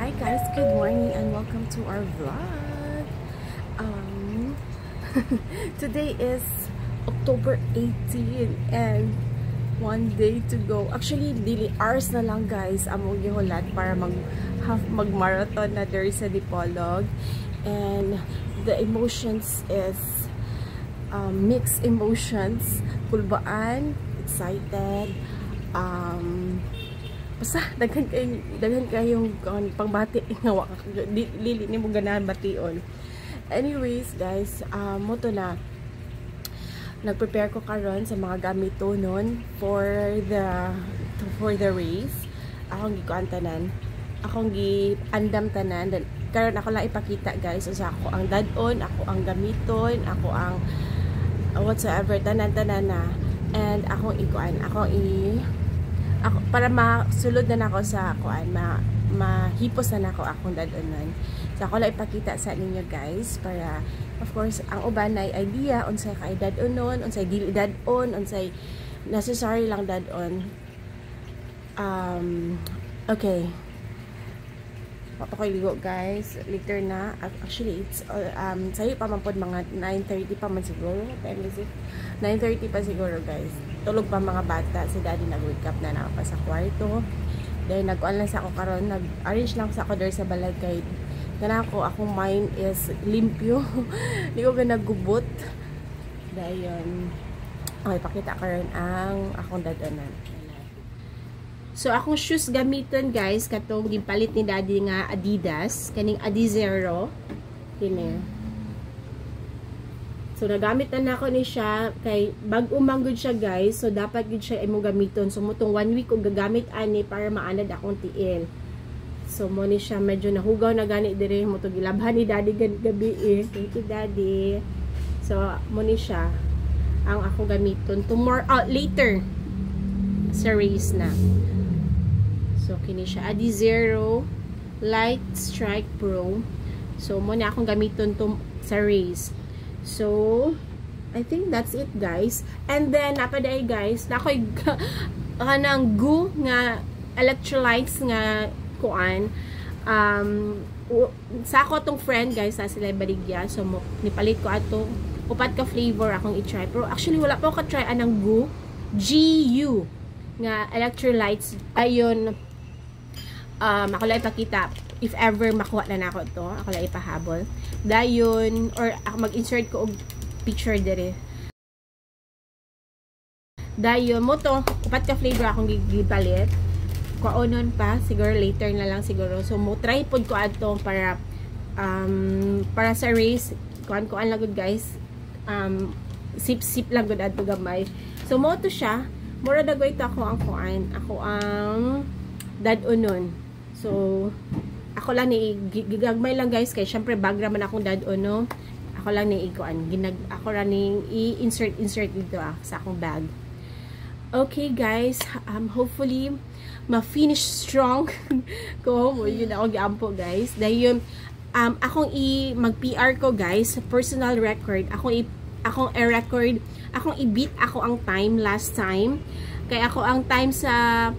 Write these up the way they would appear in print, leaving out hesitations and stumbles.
Hi guys, good morning and welcome to our vlog. Today is October 18 and one day to go. Actually, dili hours na lang guys among gihulat para mag-marathon na there sa Dipolog. And the emotions is mixed emotions, kulbaan, excited, basta daghan kayong pangbati nga lili ni mo ganahan bation. Anyways guys, moto na nagprepare ko karon sa mga gamito nun for the race. Akong gikuan tanan, akong giandam tanan, karon ako lang ipakita guys usa ako ang dadon, ako ang gamiton, ako ang whatsoever tanan na, and akong ikuan, ako para masulod na nako sa kuan, mahipos na nako akong dadonon. So ako lang ipakita sa ninyo guys para of course ang uban ay idea unsay kay dadonon, unsay dili dadon, unsay necessary lang dadon. Okay. Papakoy guys, later na. Actually it's sayo pa man pod mga 9:30 pa man siguro. Time is it? 9:30 pa siguro guys. Tulog pa mga bata, si daddy nag-wake up na pa sa kwarto. Then nag-on lang sa ako karon, nag-arrange lang sa ako there sa balay kay kana akong mind is limpyo. Di ko nagubot. Dayon okay, pakita karon ang akong dadonan. So akong shoes gamiton guys katong gipalit ni daddy nga Adidas, kaning Adizero kini. So nagamit na nako ni siya kay bag-o manggod siya guys, so dapat gid siya imong gamiton. So mutong 1 week og gagamit ani para maanad akong tiil. So mo ni siya medyo nahugaw na gani dire, mo to gilabhan ni daddy gabi eh. Thank you daddy. So mo ni siya ang ako gamiton tomorrow later sa race na. So kini siya Adizero Light Strike Pro. So mo na akong gamiton sa race. So I think that's it guys. And then napaday guys, nakoy kanang goo nga electrolytes nga kuan. Sa ako tong friend guys sa sila baligya, so nipalit ko ato upat ka flavor akong i-try. Pero actually wala pa ako ka-try anang goo GU nga electrolytes. Ayon, ako lang ipakita if ever makuha na nako to, ako lang ipahabol dayon or ako mag-insert ko og picture dire. Dayon mo to upat ka flavor akong gipalit. Kuonon pa siguro later na lang siguro. So mo try pod ko adto para sa race kuan lang gud guys. Sip lang gud adto gamay. So mo to siya, mura dagoy to ako ang kuan, ako ang dadonon. So ako lang ni gigagmay lang guys kay syempre bag raman akong dadon no. Ako lang ni ikuan, ako lang ni i-insert dito sa akong bag. Okay guys, hopefully ma-finish strong ko mo yun ako giampo guys. Dayon akong mag-PR ko guys, personal record. Akong i-record, akong i-beat ako ang time last time. Kay ako ang time sa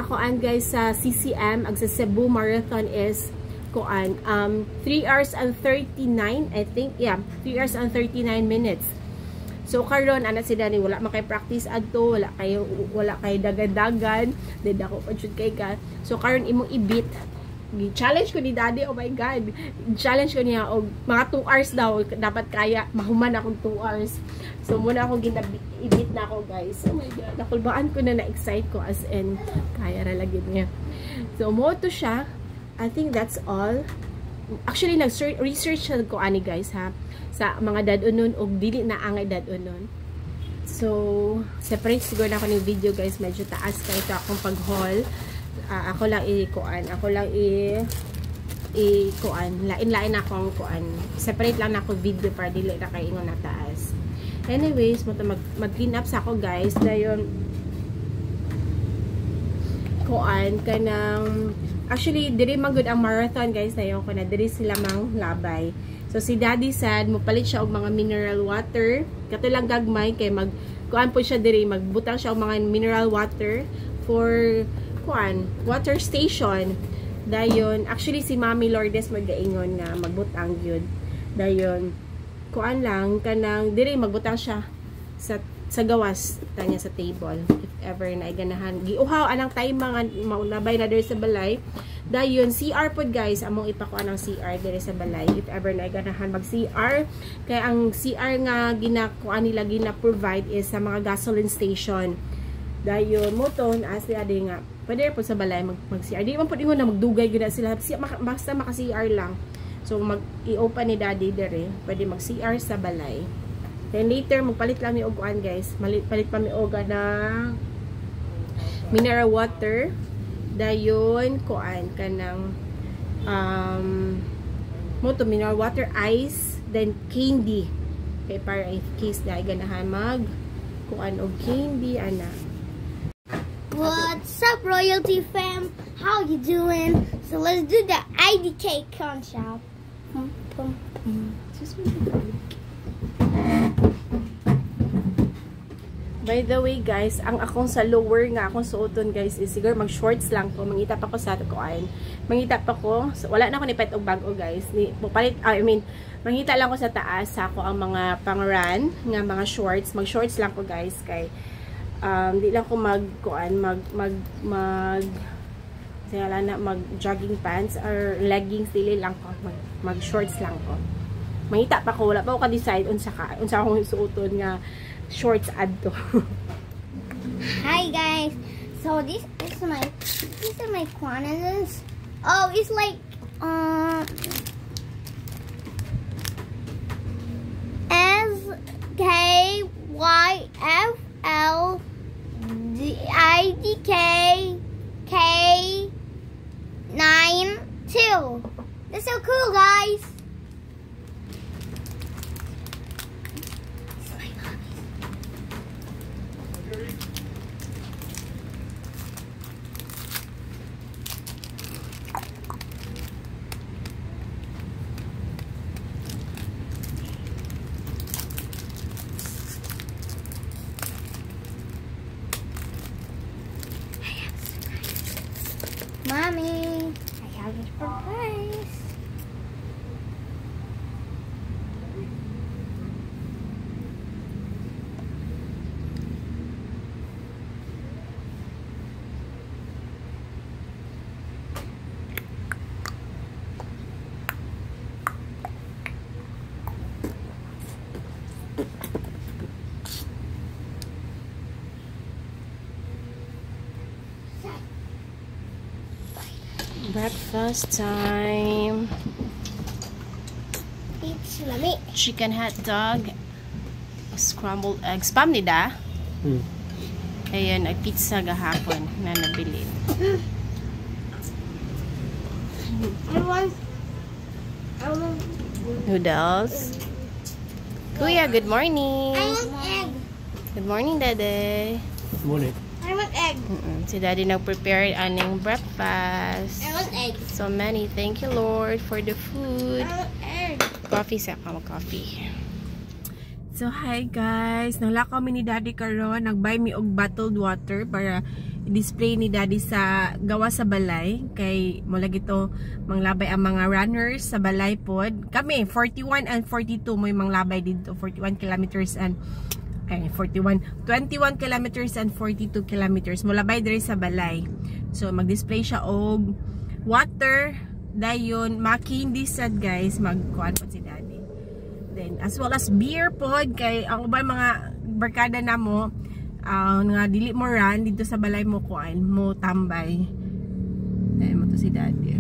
kuan guys sa CCM ag sa Cebu Marathon is kuan 3 hours and 39 I think, yeah, 3 hours and 39 minutes. So karon ana si Dani wala makay practice adto, wala kay dagadagan, did ako pa jud kay ka. So karon imong i-beat. Challenge ko ni daddy, oh my god, challenge ko niya og mga 2 hours daw dapat kaya mahuman akong 2 hours. So muna ako i-beat na ako guys. Oh my god, nakulbaan ko na na-excite ko as in kaya ra lagi niya. So mo to siya. I think that's all. Actually nag-research ko ani guys ha sa mga dadonon og dili na angay dadonon. So separate siguro na ako ng video guys, medyo taas kay ito akong pag-haul. Ako lang i-kuan, lain-lain akong kuan. Separate lang na ako video para dili na kay ingon na taas. Anyways, mag-clean up sa ako guys. Dayon kuan kanang actually diri man gud ang marathon guys, dayon ko na diri sila mang labay. So si daddy said mopalit siya og mga mineral water. Kato lang gagmay kay kuan po siya diri, magbutang siya og mga mineral water for kuan water station. Dayon, actually si Mami Lourdes magaingon nga magbutang yun. Dayon, kuan lang kanang diri magbutang siya sa gawas tanya sa table if ever na ganahan. Giuhaw anang time mga maulabay na diri sa balay. Dayon CR pod guys, among ipakuan ang CR diri sa balay if ever na ganahan mag CR. Kay ang CR nga ginakuan nila gina-provide is sa mga gasoline station. Dayon mo to as di nga pwede po sa balay mag CR. Di man pud ingon na magdugay gyud sila basta maka CR lang. So mag i-open ni daddy diri, pwede mag CR sa balay. Then later magpalit lang mi og kuan guys. Palit pa mi og na mineral water. Dayon kuan kanang moto mineral water, ice, then candy. Okay, para if case na ganahan mag kuan og candy ana. What's up, Royalty fam? How you doing? So let's do the IDK corn shop. By the way guys, ang akong sa lower nga akong suoton guys is siguro mag shorts lang ko. Mangita pa ko sa kuan. Mangita pa ko. So, wala na ako ni pet og bago guys. Mangita lang ko sa taas sa ako ang mga pang-run nga mga shorts. Mag shorts lang ko guys kay di lang ko mag jogging pants or leggings, dili lang ko mag shorts lang ko. Mangita pa ko, wala pa ko ka-decide unsa akong suoton nga shorts adto. Hi guys. So these are my quantities. Oh, it's like S K Y F L D I D K K 9 2. That's so cool, guys. Mommy, I have a surprise. Breakfast time. It's lamig. Chicken hot dog, scrambled eggs. Pam ni da? Ayan, ay pizza gahapon na nabili. I want Noodles. Kuya, good morning. I want egg. Good morning, Dade. Good morning. I want egg. Si Daddy nag-prepare aning breakfast. I want egg. So many. Thank you, Lord, for the food. I want egg. Coffee sa coffee. So hi guys, nala kami ni Daddy karon, nag-buy mi og bottled water para i-display ni Daddy sa gawa sa balay kay mula gito manglabay ang mga runners sa balay pod. Kami 41 and 42 mo manglabay dito, 41 kilometers and 21 kilometers and 42 kilometers mulabay diri sa balay. So mag-display siya og water dayon makindi sad guys, magkuan po si Daddy. Then as well as beer pod kay ang ubay mga barkada namo nga dili mo run dito sa balay mo kuan mo tambay. Dahil mo to si Daddy.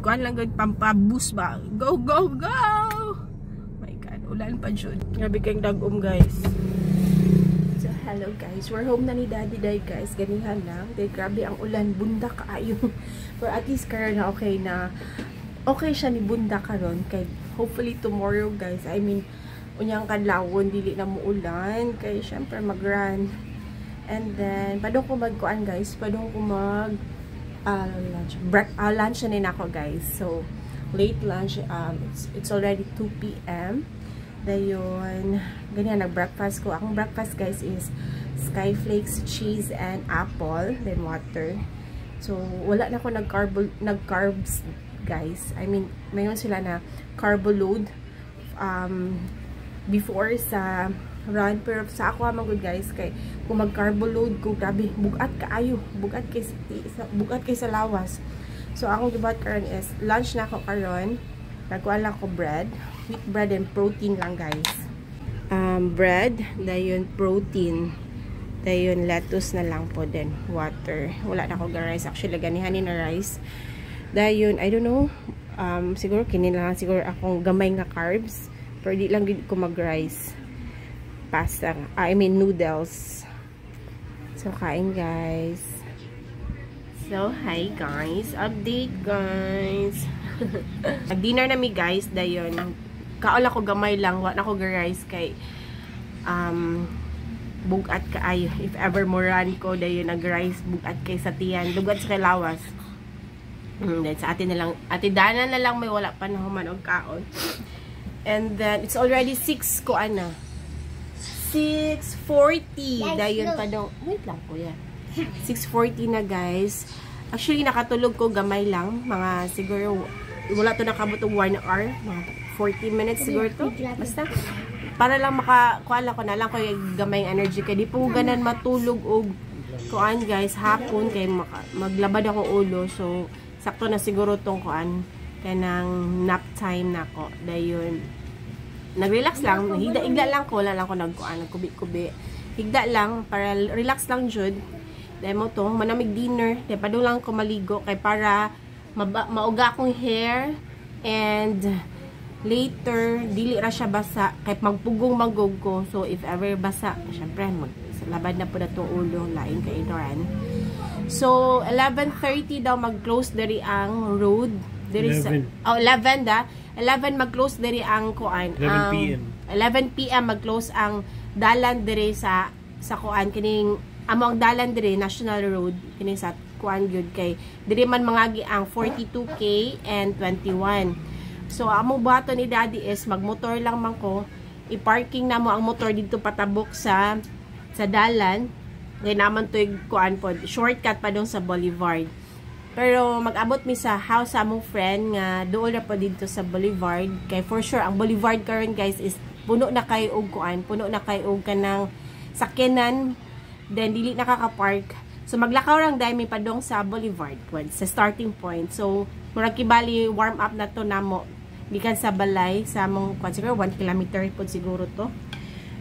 Kuan lang gud pampabus ba. Go go go. My God, ulan pa jud. Grabe kang dagom guys. So hello guys, we're home na ni Daddy day guys. Ganihan lang. Dahil grabe ang ulan, bunda kaayo. But at least karon na okay siya ni bunda karon kay hopefully tomorrow guys, I mean unyang kadlawon dili na mo ulan kay syempre mag-run. And then padong ko magkuan guys, padong ko mag lunch na ako guys. So late lunch, it's already 2 PM. Dayon ganyan nag-breakfast ko. Akong breakfast guys is skyflakes, cheese and apple, then water. So, wala na ako nag-carbs, guys. I mean, mayroon sila na carbo load before sa run. Pero sa ako mga good guys, kay kung mag-carbo load ko, grabe, bugat kaayo. Bugat kay sa lawas. So, akong gibat karon is, lunch na ako karon. Nagkuha lang ko bread. Wheat bread and protein lang, guys. Bread, dayon protein. Dayon lettuce na lang po din. Water. Wala na ako rice. Actually, ganihan ni na rice. Dayon, I don't know. Siguro, kinin lang siguro akong gamay nga carbs. Pero di lang din ko mag-rice. Pasta. I mean, noodles. So, kain, guys. So, hi, guys. Update, guys. Nag-dinner na mi, guys. Dayon, kaola ko gamay lang. Wala na ko ga-rice kay bugat kaayo. If ever mo run ko, dayon nag-rice, bugat kay sa tiyan. Lugat sa kilawas. Then, sa atin na lang, atidanan na lang may wala pa na human og kaon. And then, it's already 6 ko, 6:40. Dayon pa daw. Wait lang po yan. 6:40 na, guys. Actually, nakatulog ko gamay lang. Mga siguro, wala to nakabot og 1 hour. Mga 40 minutes siguro to. Basta. Para lang makakuha ko na lang ko yung gamay energy. Kaya di po ganan matulog og kuan, guys. Hapon. Kaya maglabad ako ulo. So, sakto na siguro tong kuan. Kaya nang nap time na ko. Dayon. Nag-relax lang. Higda lang ko. Wala lang ko nagkuan. Nagkubi-kubi. Higda lang. Para relax lang jud. Dahil mo to. Manamig dinner. Dahil pa doon lang ko maligo. Kaya para mauga akong hair. And later, dili ra siya basa. Kahit magpugong magog ko. So, if ever basa, syempre, labad na po na itong ulo. Lain kay Doran. So, 11:30 daw mag-close dari ang road. 11 da. 11 mag-close dari ang kuan. 11 p.m. 11 p.m. mag-close ang dalan dari sa kuan. Kining, among dalan dari, National Road. Kining sa kuan yun kay. Dari man mangagi ang 42K and 21. So, among buhaton ni Daddy is, magmotor lang man ko, i-parking na mo ang motor dito patabok sa dalan. Kaya naman to yung kuan po, shortcut pa doon sa Boulevard. Pero, mag-abot mi sa house sa among friend nga doon na po dito sa Boulevard. Kaya for sure, ang Boulevard karon guys is puno na kayo og kuan, puno na kayo og kanang sakyanan, then dili nakaka-park. So, maglakaw lang dahil may padong sa Boulevard, sa starting point. So, murag kibali warm up na to namo. Gikan sa balay, sa mong, siguro 1 kilometer po siguro to.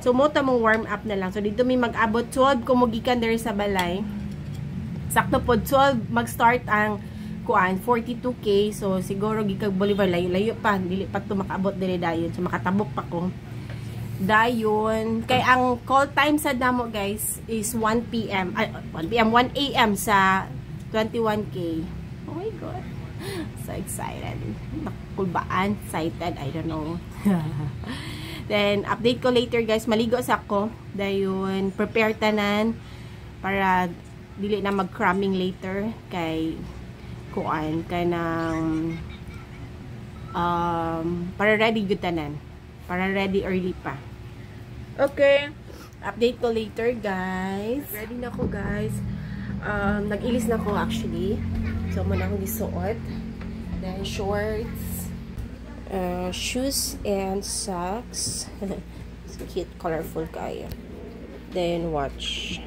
So, mota mong warm up na lang. So, dito may mag-abot 12 kung magikan dari sa balay. Sakto po, 12 mag-start ang kuan, 42K. So, siguro gikag Boulevard, layo pa. Dili pa ito makaabot dari dayon. So, makatabok pa ko. Dayon. Kay ang call time sa damo, guys, is 1 p.m. 1 a.m. sa 21K. Oh my God. So excited. Nakulbaan. Excited. I don't know. Then, update ko later, guys. Maligo sa ako. Dayon, prepare tanan para dili na mag-cramming later kay kuan. Kay nang para ready good tanan. Para ready early pa. Okay. Update ko later, guys. Ready na ako, guys. Nag-ilis na ako, actually. So, muna akong isuot. Then, shorts. Shoes and socks. It's cute, colorful kayo. Then, watch.